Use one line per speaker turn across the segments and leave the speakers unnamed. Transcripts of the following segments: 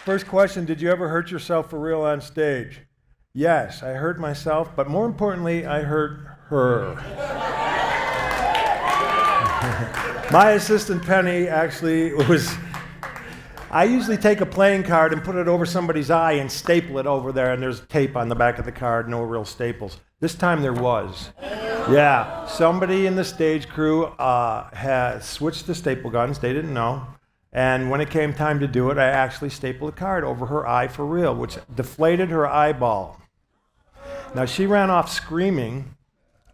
First question, did you ever hurt yourself for real on stage? Yes, I hurt myself, but more importantly, I hurt her. My assistant Penny actually was, I usually take a playing card and put it over somebody's eye and staple it over there, and there's tape on the back of the card, no real staples. This time there was. Yeah, somebody in the stage crew had switched the staple guns, they didn't know, and when it came time to do it, I actually stapled a card over her eye for real, which deflated her eyeball. Now she ran off screaming.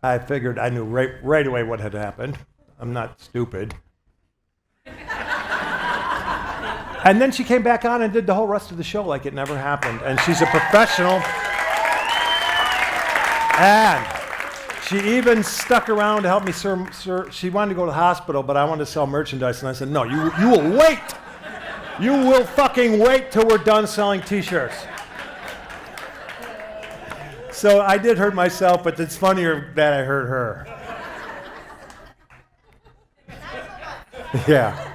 I figured I knew right away what had happened. I'm not stupid. And then she came back on and did the whole rest of the show like it never happened. And she's a professional. And she even stuck around to help me serve. She wanted to go to the hospital, but I wanted to sell merchandise. And I said, no, you will wait. You will fucking wait till we're done selling t-shirts. So I did hurt myself, but it's funnier that I hurt her. Yeah.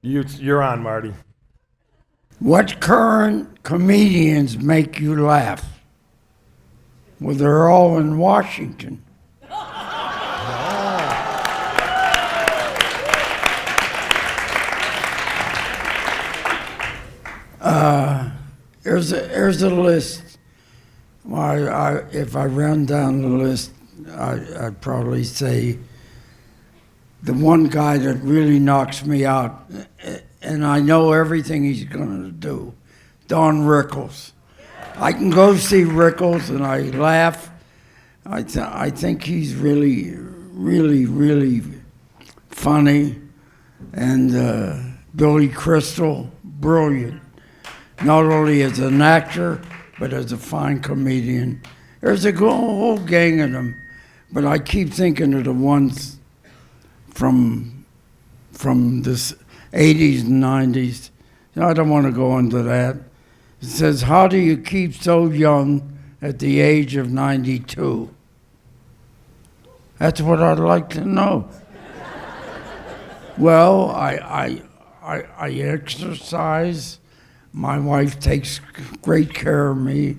You're on, Marty.
What current comedians make you laugh? Well, they're all in Washington. Here's a list. Well, if I run down the list, I'd probably say the one guy that really knocks me out, and I know everything he's going to do, Don Rickles. I can go see Rickles and I laugh. I think he's really, really, really funny. And Billy Crystal, brilliant. Not only as an actor, but as a fine comedian. There's a whole gang of them, but I keep thinking of the ones from this 80s and 90s. I don't want to go into that. It says, how do you keep so young at the age of 92? That's what I'd like to know. Well, I exercise. My wife takes great care of me.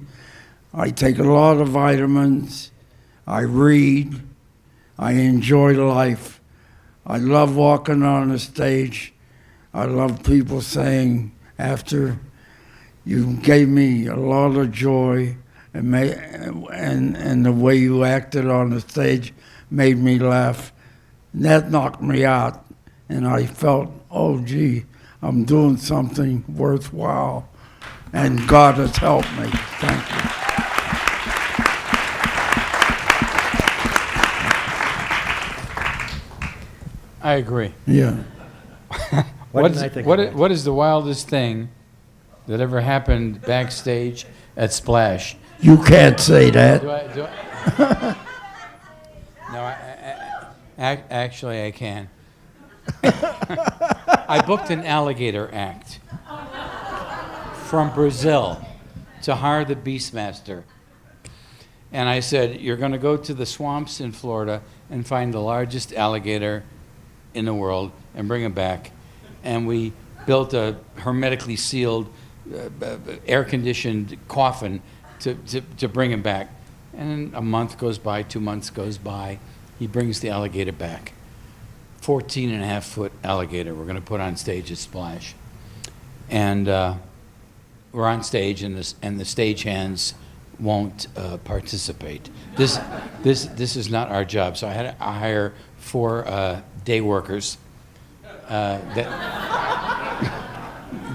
I take a lot of vitamins. I read. I enjoy life. I love walking on the stage. I love people saying, after you gave me a lot of joy, and the way you acted on the stage made me laugh. And that knocked me out. And I felt, oh, gee, I'm doing something worthwhile. And God has helped me. Thank you.
I agree.
Yeah.
What is the wildest thing that ever happened backstage at Splash?
You can't say that.
No, actually I can. I booked an alligator act from Brazil to hire the Beastmaster. And I said, you're going to go to the swamps in Florida and find the largest alligator in the world and bring him back. And we built a hermetically sealed, air-conditioned coffin to bring him back. And a month goes by, 2 months goes by. He brings the alligator back. 14-and-a-half-foot alligator we're going to put on stage at Splash. And we're on stage, and the stagehands won't participate. This is not our job. So I had to hire 4 day workers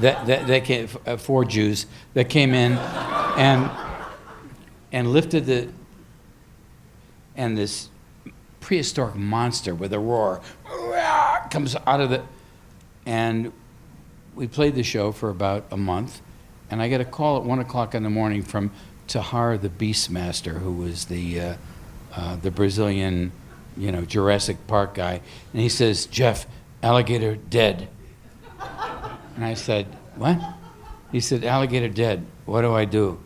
that came, 4 Jews that came in and lifted and this prehistoric monster with a roar comes out of the, and we played the show for about a month, and I get a call at 1 o'clock in the morning from Tahar the Beastmaster, who was the Brazilian, Jurassic Park guy, and he says, Jeff, alligator dead. And I said, what? He said, alligator dead, what do I do?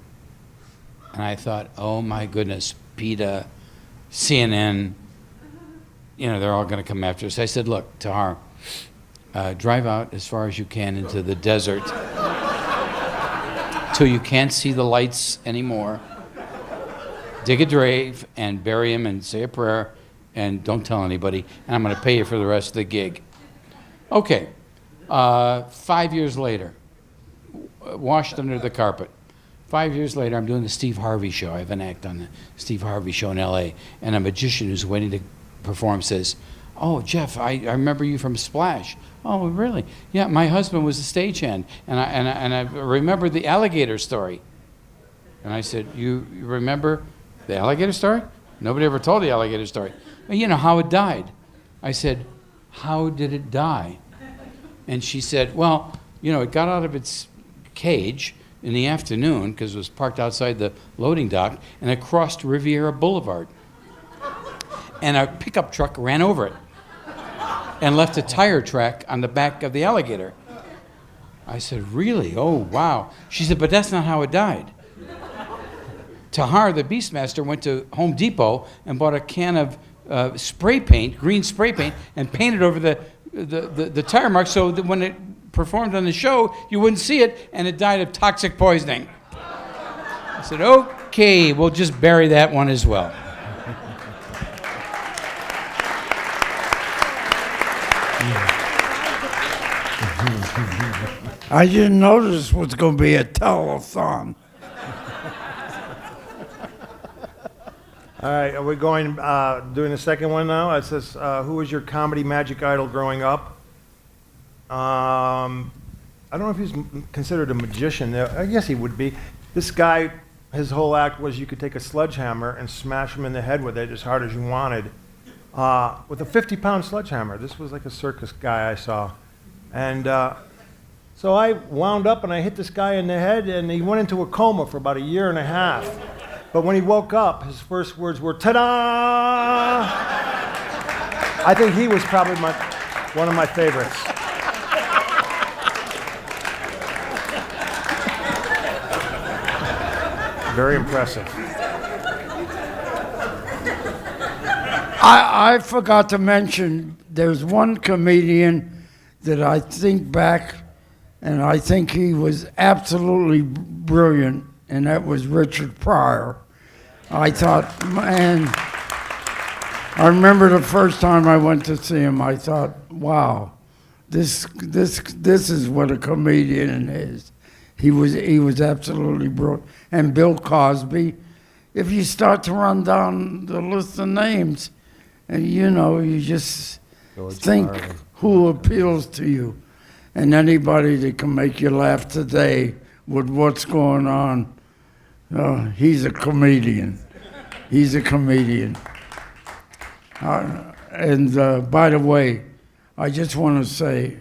And I thought, oh my goodness, PETA, CNN, they're all going to come after us. I said, look, Tahar, drive out as far as you can into the desert till you can't see the lights anymore. Dig a grave and bury him and say a prayer and don't tell anybody, and I'm going to pay you for the rest of the gig. Okay, 5 years later, washed under the carpet. 5 years later, I'm doing the Steve Harvey show. I have an act on the Steve Harvey show in L.A., and a magician who's waiting to perform says, "Oh, Jeff, I remember you from Splash." "Oh, really?" "Yeah, my husband was a stagehand, and I remember the alligator story." And I said, "You remember the alligator story?" "Nobody ever told the alligator story." "Well, you know how it died." I said, "How did it die?" And she said, "Well, you know, it got out of its cage in the afternoon because it was parked outside the loading dock, and it crossed Riviera Boulevard. And a pickup truck ran over it and left a tire track on the back of the alligator." I said, "Really? Oh, wow." She said, "But that's not how it died. Tahar, the Beastmaster, went to Home Depot and bought a can of spray paint, green spray paint, and painted over the tire mark so that when it performed on the show, you wouldn't see it, and it died of toxic poisoning." I said, "Okay, we'll just bury that one as well."
I didn't notice was going to be a telethon.
All right, are we going, doing the second one now? It says, who was your comedy magic idol growing up? I don't know if he's considered a magician. I guess he would be. This guy, his whole act was you could take a sledgehammer and smash him in the head with it as hard as you wanted. With a 50-pound sledgehammer. This was like a circus guy I saw. And so I wound up and I hit this guy in the head, and he went into a coma for about a year and a half. But when he woke up, his first words were, "Ta-da!" I think he was probably one of my favorites. Very impressive.
I forgot to mention, there's one comedian that I think back, and I think he was absolutely brilliant, and that was Richard Pryor. I thought, man, I remember the first time I went to see him, I thought, wow, this is what a comedian is. He was absolutely brilliant. And Bill Cosby, if you start to run down the list of names, and you just think who appeals to you. And anybody that can make you laugh today with what's going on, he's a comedian. He's a comedian. And by the way, I just want to say,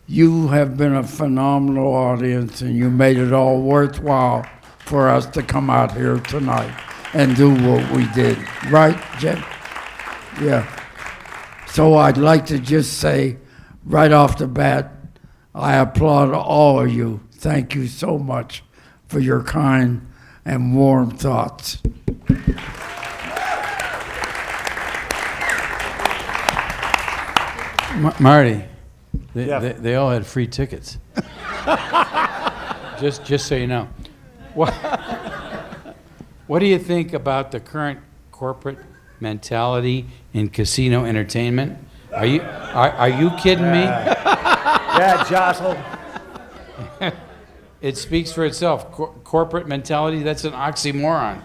you have been a phenomenal audience, and you made it all worthwhile for us to come out here tonight and do what we did. Right, Jen? Yeah. So I'd like to just say, right off the bat, I applaud all of you. Thank you so much for your kind and warm thoughts.
Marty,
Yeah.
they all had free tickets. just so you know. What do you think about the current corporate mentality in casino entertainment? Are you kidding me?
Yeah, jostle.
It speaks for itself. Corporate mentality, that's an oxymoron.